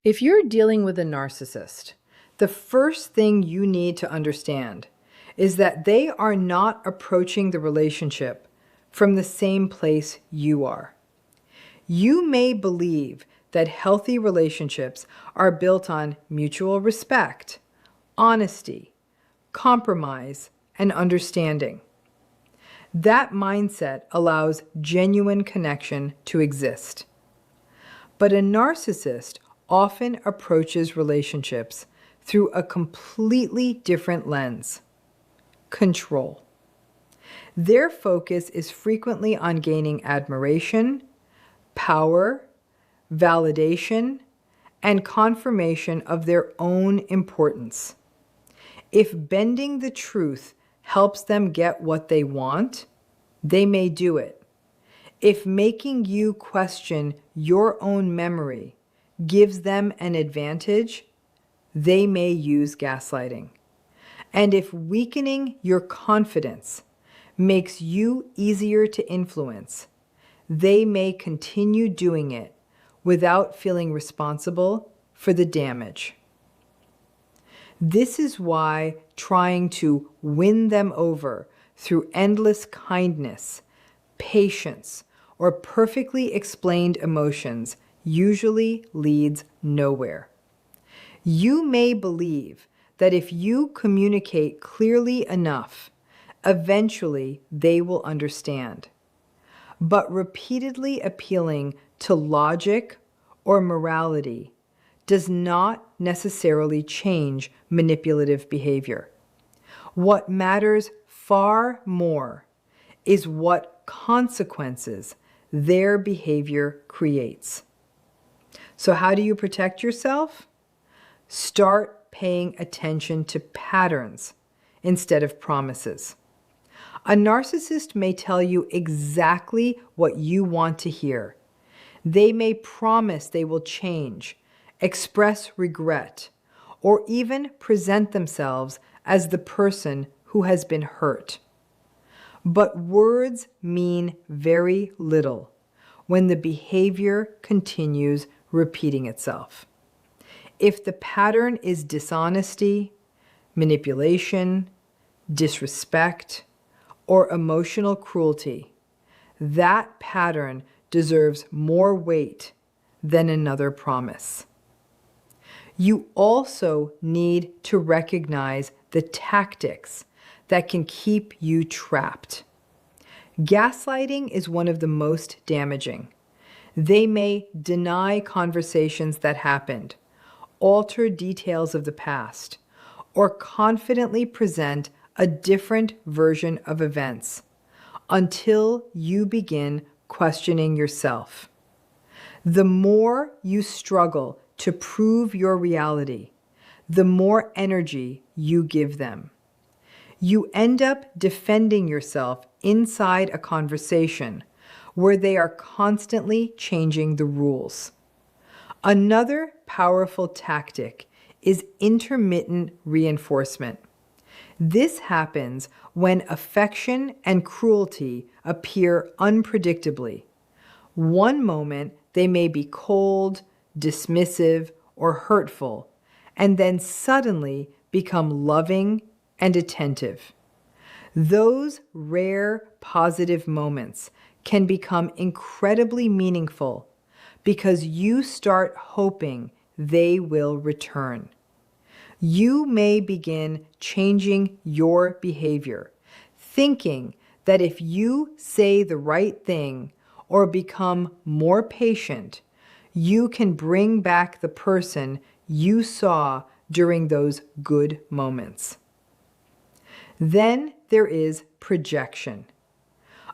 If you're dealing with a narcissist, the first thing you need to understand is that they are not approaching the relationship from the same place you are. You may believe that healthy relationships are built on mutual respect, honesty, compromise, and understanding. That mindset allows genuine connection to exist. But a narcissist often approaches relationships through a completely different lens: control. Their focus is frequently on gaining admiration, power, validation, and confirmation of their own importance. If bending the truth helps them get what they want, they may do it. If making you question your own memory gives them an advantage, they may use gaslighting. And if weakening your confidence makes you easier to influence, they may continue doing it without feeling responsible for the damage. This is why trying to win them over through endless kindness, patience, or perfectly explained emotions usually leads nowhere. You may believe that if you communicate clearly enough, eventually they will understand. But repeatedly appealing to logic or morality does not necessarily change manipulative behavior. What matters far more is what consequences their behavior creates. So how do you protect yourself? Start paying attention to patterns instead of promises. A narcissist may tell you exactly what you want to hear. They may promise they will change, express regret, or even present themselves as the person who has been hurt. But words mean very little when the behavior continues repeating itself. If the pattern is dishonesty, manipulation, disrespect, or emotional cruelty, that pattern deserves more weight than another promise. You also need to recognize the tactics that can keep you trapped. Gaslighting is one of the most damaging. They may deny conversations that happened, alter details of the past, or confidently present a different version of events until you begin questioning yourself. The more you struggle to prove your reality, the more energy you give them. You end up defending yourself inside a conversation where they are constantly changing the rules. Another powerful tactic is intermittent reinforcement. This happens when affection and cruelty appear unpredictably. One moment they may be cold, dismissive, or hurtful, and then suddenly become loving and attentive. Those rare positive moments can become incredibly meaningful because you start hoping they will return. You may begin changing your behavior, thinking that if you say the right thing or become more patient, you can bring back the person you saw during those good moments. Then there is projection.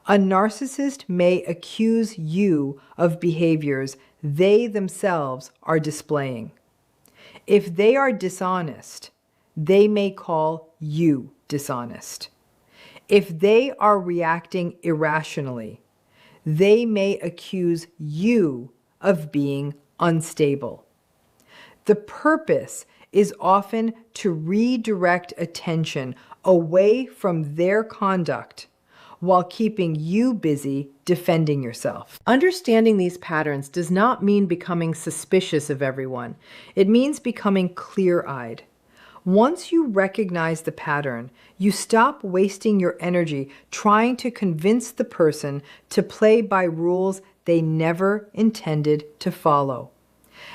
A narcissist may accuse you of behaviors they themselves are displaying. If they are dishonest, they may call you dishonest. If they are reacting irrationally, they may accuse you of being unstable. The purpose is often to redirect attention away from their conduct while keeping you busy defending yourself. Understanding these patterns does not mean becoming suspicious of everyone. It means becoming clear-eyed. Once you recognize the pattern, you stop wasting your energy trying to convince the person to play by rules they never intended to follow.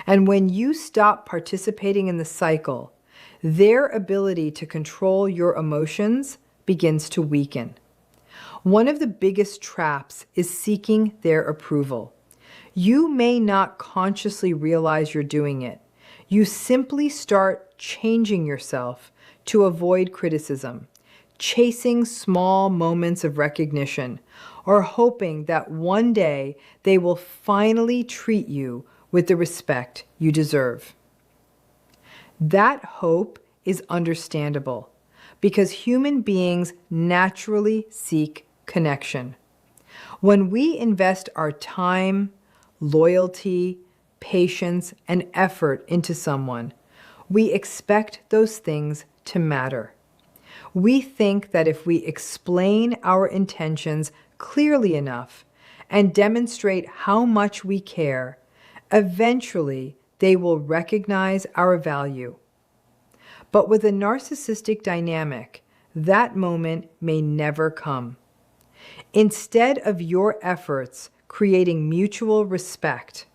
And when you stop participating in the cycle, their ability to control your emotions begins to weaken. One of the biggest traps is seeking their approval. You may not consciously realize you're doing it. You simply start changing yourself to avoid criticism, chasing small moments of recognition, or hoping that one day they will finally treat you with the respect you deserve. That hope is understandable because human beings naturally seek connection. When we invest our time, loyalty, patience, and effort into someone, we expect those things to matter. We think that if we explain our intentions clearly enough and demonstrate how much we care, eventually they will recognize our value. But with a narcissistic dynamic, that moment may never come. Instead of your efforts creating mutual respect,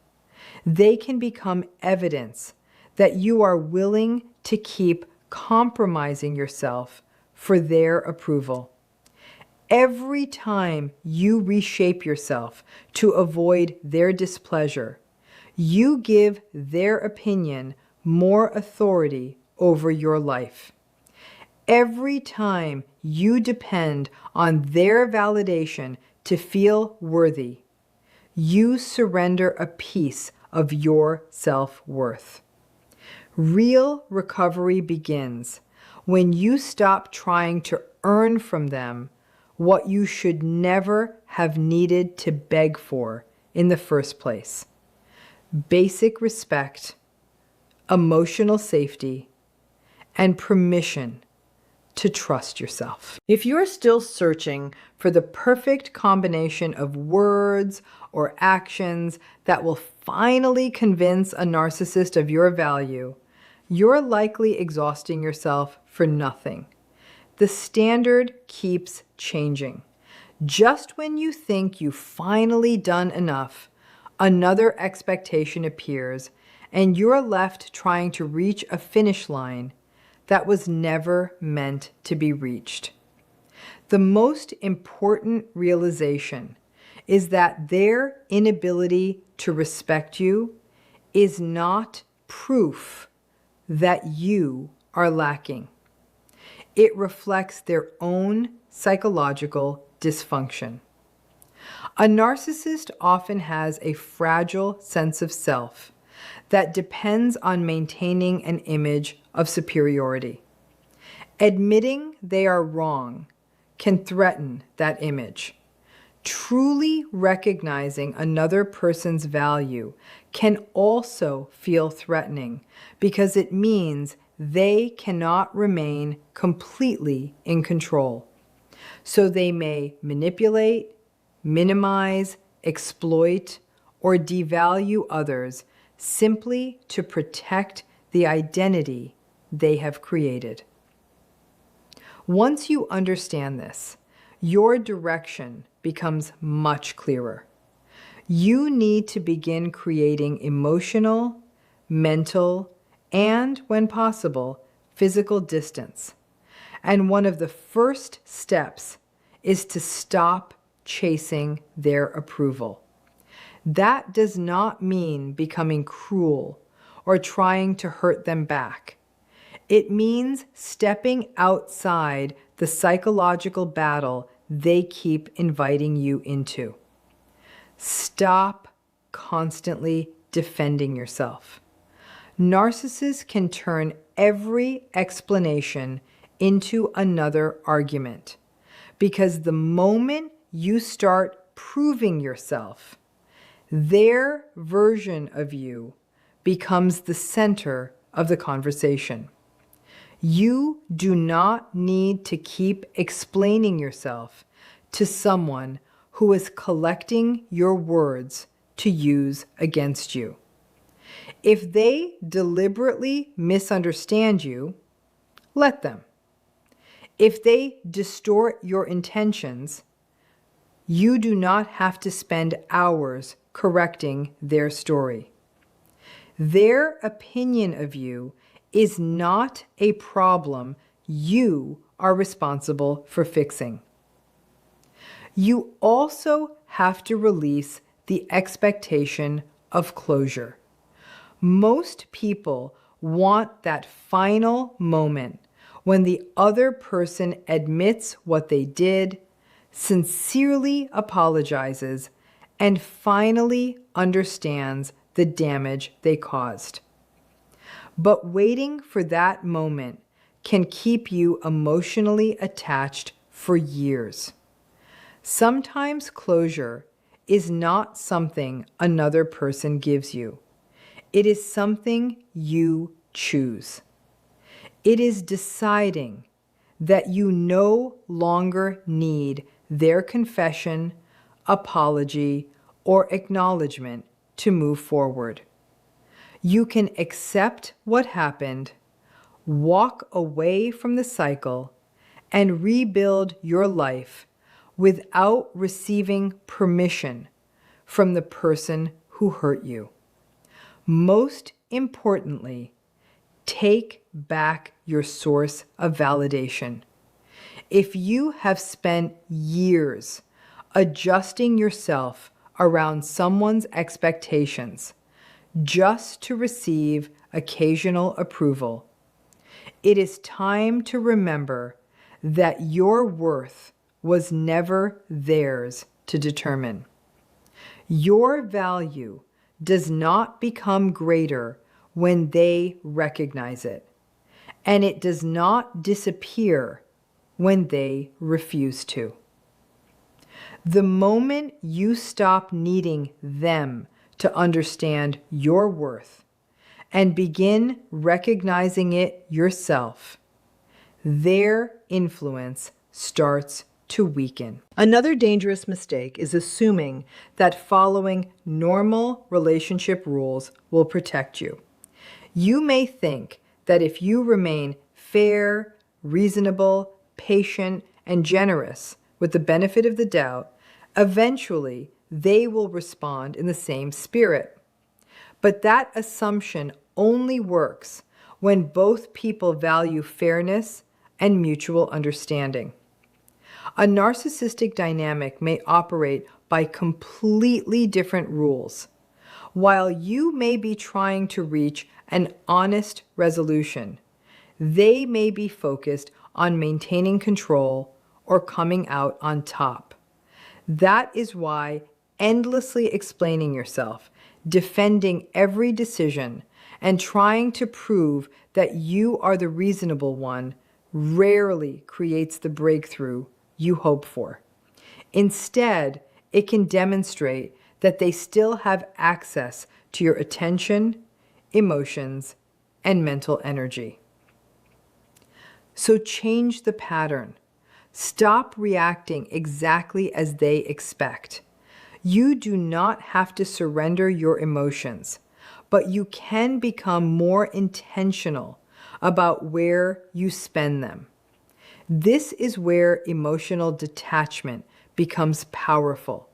they can become evidence that you are willing to keep compromising yourself for their approval. Every time you reshape yourself to avoid their displeasure, you give their opinion more authority over your life. Every time you depend on their validation to feel worthy, you surrender a piece of your self-worth. Real recovery begins when you stop trying to earn from them what you should never have needed to beg for in the first place. Basic respect, emotional safety, and permission to trust yourself. If you're still searching for the perfect combination of words or actions that will finally convince a narcissist of your value, you're likely exhausting yourself for nothing. The standard keeps changing. Just when you think you've finally done enough, another expectation appears, and you're left trying to reach a finish line that was never meant to be reached. The most important realization is that their inability to respect you is not proof that you are lacking. It reflects their own psychological dysfunction. A narcissist often has a fragile sense of self that depends on maintaining an image of superiority. Admitting they are wrong can threaten that image. Truly recognizing another person's value can also feel threatening because it means they cannot remain completely in control. So they may manipulate, minimize, exploit, or devalue others simply to protect the identity they have created. Once you understand this, your direction becomes much clearer. You need to begin creating emotional, mental, and, when possible, physical distance. And one of the first steps is to stop chasing their approval. That does not mean becoming cruel or trying to hurt them back. It means stepping outside the psychological battle they keep inviting you into. Stop constantly defending yourself. Narcissists can turn every explanation into another argument, because the moment you start proving yourself, their version of you becomes the center of the conversation. You do not need to keep explaining yourself to someone who is collecting your words to use against you. If they deliberately misunderstand you, let them. If they distort your intentions, you do not have to spend hours correcting their story. Their opinion of you is not a problem you are responsible for fixing. You also have to release the expectation of closure. Most people want that final moment when the other person admits what they did, sincerely apologizes, and finally understands the damage they caused. But waiting for that moment can keep you emotionally attached for years. Sometimes closure is not something another person gives you. It is something you choose. It is deciding that you no longer need their confession, apology, or acknowledgement to move forward. You can accept what happened, walk away from the cycle, and rebuild your life without receiving permission from the person who hurt you. Most importantly, take back your source of validation. If you have spent years adjusting yourself around someone's expectations just to receive occasional approval, it is time to remember that your worth was never theirs to determine. Your value does not become greater when they recognize it, and it does not disappear when they refuse to. The moment you stop needing them to understand your worth and begin recognizing it yourself, their influence starts to weaken. Another dangerous mistake is assuming that following normal relationship rules will protect you. You may think that if you remain fair, reasonable, patient, and generous with the benefit of the doubt, eventually they will respond in the same spirit. But that assumption only works when both people value fairness and mutual understanding. A narcissistic dynamic may operate by completely different rules. While you may be trying to reach an honest resolution, they may be focused on maintaining control or coming out on top. That is why endlessly explaining yourself, defending every decision, and trying to prove that you are the reasonable one rarely creates the breakthrough you hope for. Instead, it can demonstrate that they still have access to your attention, emotions, and mental energy. So change the pattern. Stop reacting exactly as they expect. You do not have to surrender your emotions, but you can become more intentional about where you spend them. This is where emotional detachment becomes powerful.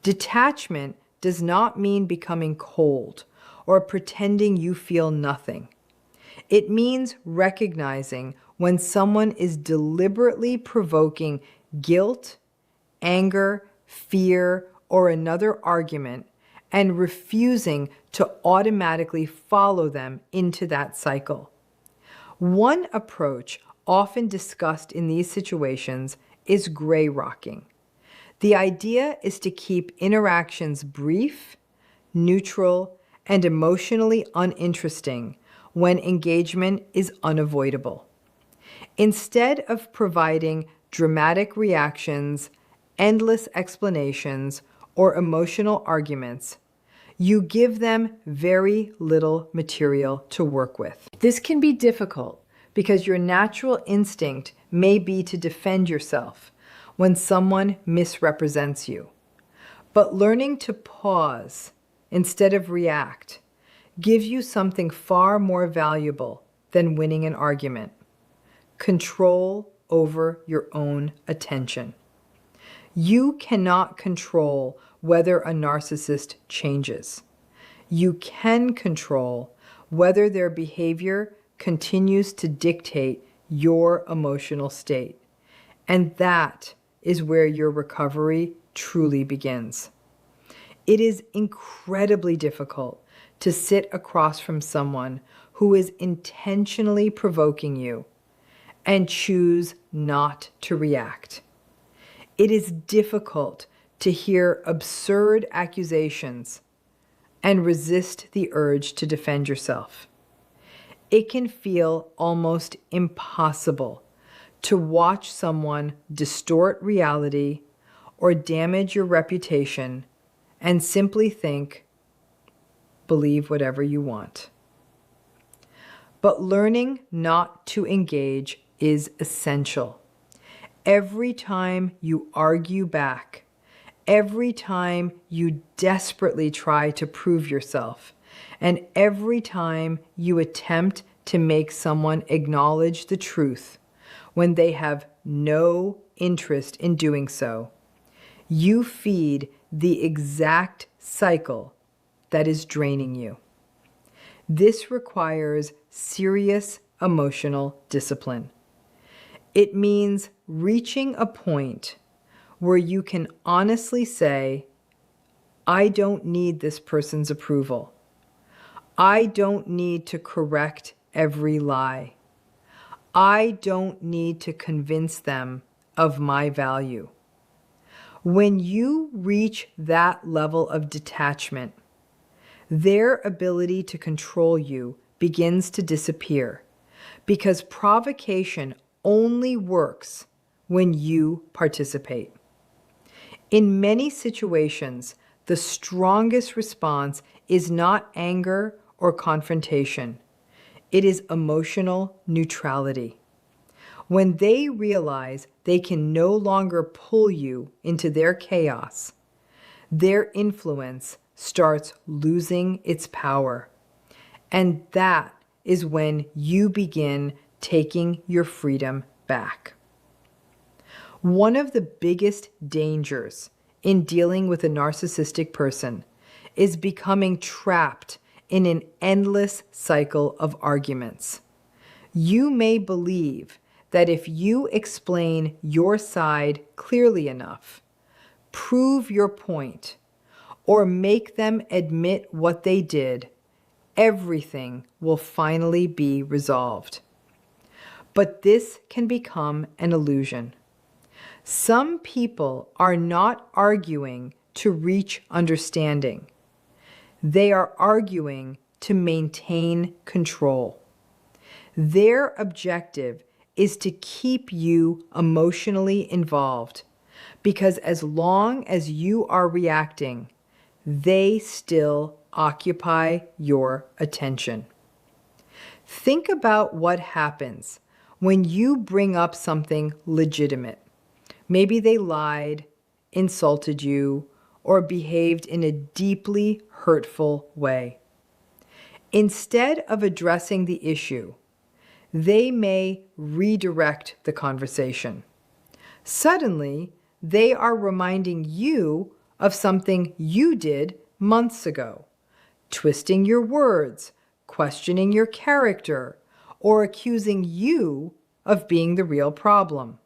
Detachment does not mean becoming cold or pretending you feel nothing. It means recognizing when someone is deliberately provoking guilt, anger, fear, or another argument and refusing to automatically follow them into that cycle. One approach often discussed in these situations is gray rocking. The idea is to keep interactions brief, neutral, and emotionally uninteresting when engagement is unavoidable. Instead of providing dramatic reactions, endless explanations, or emotional arguments, you give them very little material to work with. This can be difficult because your natural instinct may be to defend yourself, when someone misrepresents you. But learning to pause instead of react gives you something far more valuable than winning an argument: control over your own attention. You cannot control whether a narcissist changes. You can control whether their behavior continues to dictate your emotional state. And that is where your recovery truly begins. It is incredibly difficult to sit across from someone who is intentionally provoking you and choose not to react. It is difficult to hear absurd accusations and resist the urge to defend yourself. It can feel almost impossible to watch someone distort reality or damage your reputation and simply think, believe whatever you want. But learning not to engage is essential. Every time you argue back, every time you desperately try to prove yourself, and every time you attempt to make someone acknowledge the truth when they have no interest in doing so, you feed the exact cycle that is draining you. This requires serious emotional discipline. It means reaching a point where you can honestly say, I don't need this person's approval. I don't need to correct every lie. I don't need to convince them of my value. When you reach that level of detachment, their ability to control you begins to disappear, because provocation only works when you participate. In many situations, the strongest response is not anger or confrontation. It is emotional neutrality. When they realize they can no longer pull you into their chaos, their influence starts losing its power. And that is when you begin taking your freedom back. One of the biggest dangers in dealing with a narcissistic person is becoming trapped in an endless cycle of arguments. You may believe that if you explain your side clearly enough, prove your point, or make them admit what they did, everything will finally be resolved. But this can become an illusion. Some people are not arguing to reach understanding. They are arguing to maintain control. Their objective is to keep you emotionally involved, because as long as you are reacting, they still occupy your attention. Think about what happens when you bring up something legitimate. Maybe they lied, insulted you, or behaved in a deeply hurtful way. Instead of addressing the issue, they may redirect the conversation. Suddenly, they are reminding you of something you did months ago, twisting your words, questioning your character, or accusing you of being the real problem.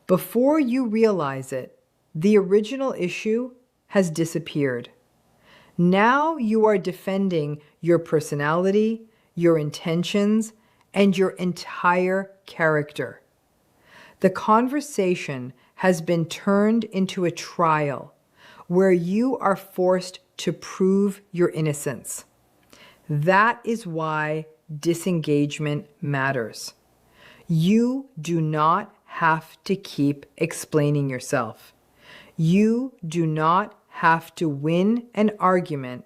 Before you realize it, the original issue has disappeared. Now you are defending your personality, your intentions, and your entire character. The conversation has been turned into a trial where you are forced to prove your innocence. That is why disengagement matters. You do not have to keep explaining yourself. You do not have to win an argument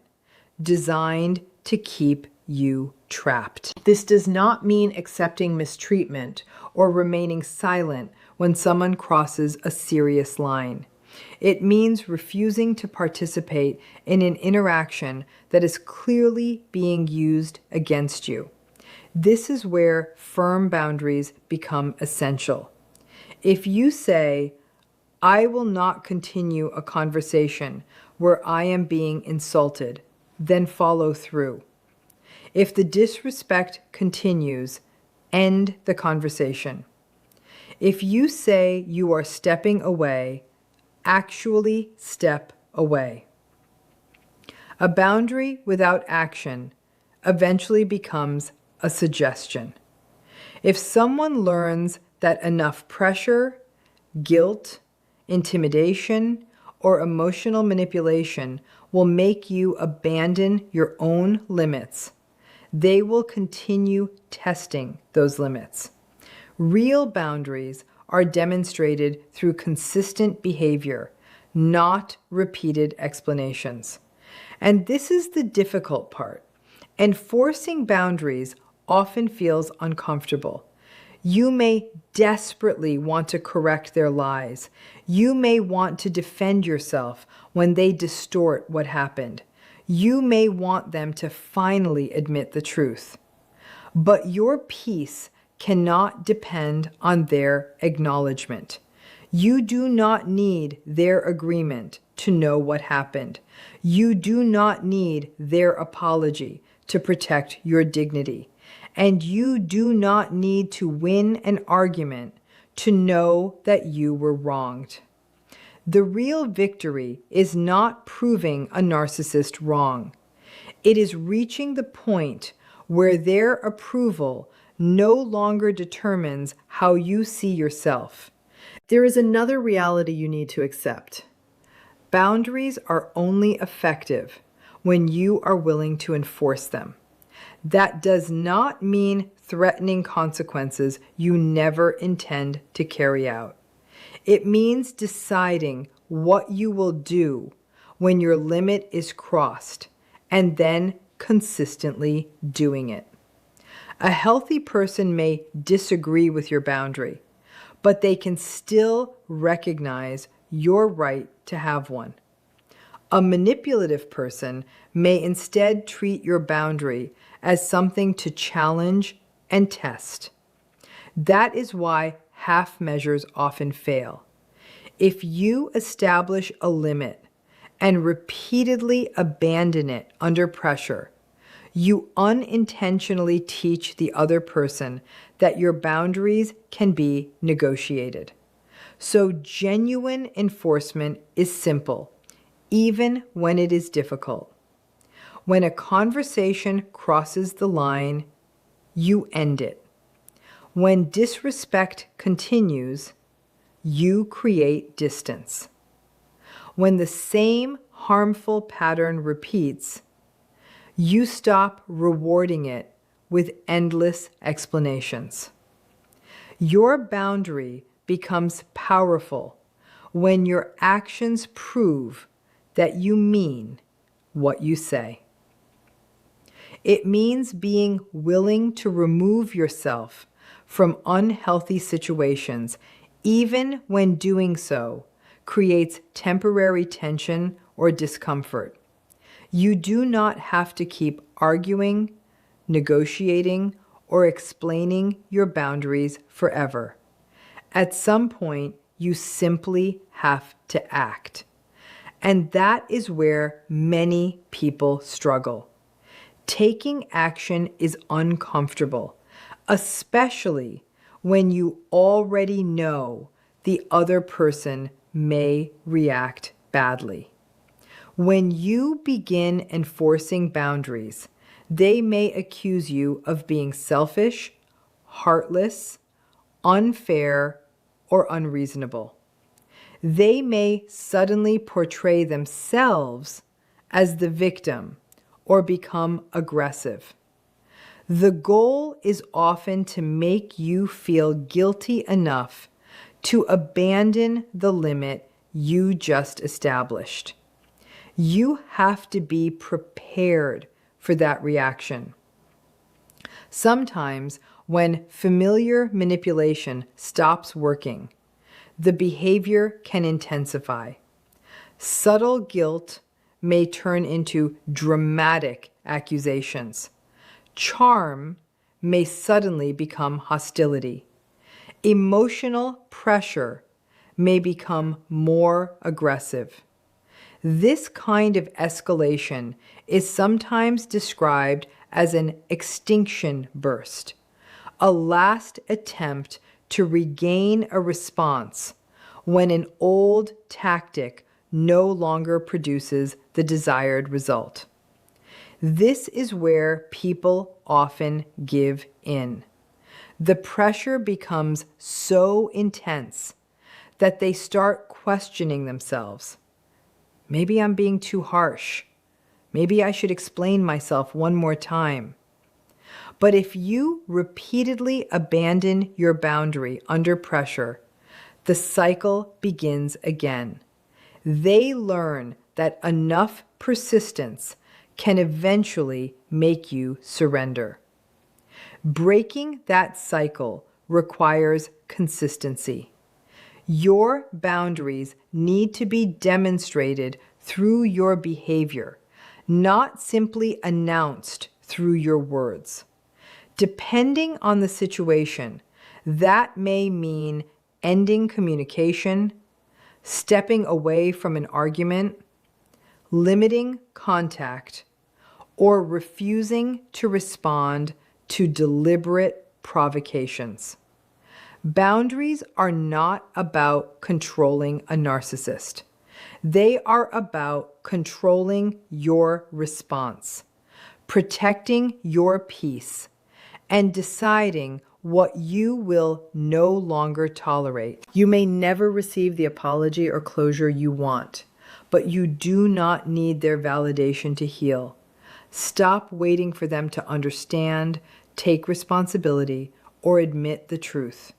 designed to keep you trapped. This does not mean accepting mistreatment or remaining silent when someone crosses a serious line. It means refusing to participate in an interaction that is clearly being used against you. This is where firm boundaries become essential. If you say, "I will not continue a conversation where I am being insulted," then follow through. If the disrespect continues, end the conversation. If you say you are stepping away, actually step away. A boundary without action eventually becomes a suggestion. If someone learns that enough pressure, guilt, intimidation, or emotional manipulation will make you abandon your own limits, they will continue testing those limits. Real boundaries are demonstrated through consistent behavior, not repeated explanations. And this is the difficult part. Enforcing boundaries often feels uncomfortable. You may desperately want to correct their lies. You may want to defend yourself when they distort what happened. You may want them to finally admit the truth. But your peace cannot depend on their acknowledgement. You do not need their agreement to know what happened. You do not need their apology to protect your dignity. And you do not need to win an argument to know that you were wronged. The real victory is not proving a narcissist wrong. It is reaching the point where their approval no longer determines how you see yourself. There is another reality you need to accept. Boundaries are only effective when you are willing to enforce them. That does not mean threatening consequences you never intend to carry out. It means deciding what you will do when your limit is crossed and then consistently doing it. A healthy person may disagree with your boundary, but they can still recognize your right to have one. A manipulative person may instead treat your boundary as something to challenge and test. That is why half measures often fail. If you establish a limit and repeatedly abandon it under pressure, you unintentionally teach the other person that your boundaries can be negotiated. So genuine enforcement is simple, even when it is difficult. When a conversation crosses the line, you end it. When disrespect continues, you create distance. When the same harmful pattern repeats, you stop rewarding it with endless explanations. Your boundary becomes powerful when your actions prove that you mean what you say. It means being willing to remove yourself from unhealthy situations, even when doing so creates temporary tension or discomfort. You do not have to keep arguing, negotiating, or explaining your boundaries forever. At some point, you simply have to act. And that is where many people struggle. Taking action is uncomfortable, especially when you already know the other person may react badly. When you begin enforcing boundaries, they may accuse you of being selfish, heartless, unfair, or unreasonable. They may suddenly portray themselves as the victim or become aggressive. The goal is often to make you feel guilty enough to abandon the limit you just established. You have to be prepared for that reaction. Sometimes, when familiar manipulation stops working, the behavior can intensify. Subtle guilt may turn into dramatic accusations. Charm may suddenly become hostility. Emotional pressure may become more aggressive. This kind of escalation is sometimes described as an extinction burst, a last attempt to regain a response when an old tactic no longer produces the desired result. This is where people often give in. The pressure becomes so intense that they start questioning themselves. Maybe I'm being too harsh. Maybe I should explain myself one more time. But if you repeatedly abandon your boundary under pressure, the cycle begins again. They learn that enough persistence can eventually make you surrender. Breaking that cycle requires consistency. Your boundaries need to be demonstrated through your behavior, not simply announced through your words. Depending on the situation, that may mean ending communication, stepping away from an argument, limiting contact, or refusing to respond to deliberate provocations. Boundaries are not about controlling a narcissist. They are about controlling your response, protecting your peace, and deciding what you will no longer tolerate. You may never receive the apology or closure you want, but you do not need their validation to heal. Stop waiting for them to understand, take responsibility, or admit the truth.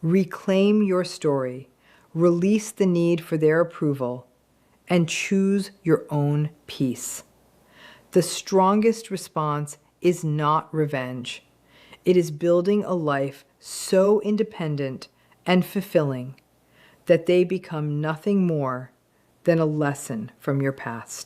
Reclaim your story, release the need for their approval, and choose your own peace. The strongest response is not revenge. It is building a life so independent and fulfilling that they become nothing more than a lesson from your past.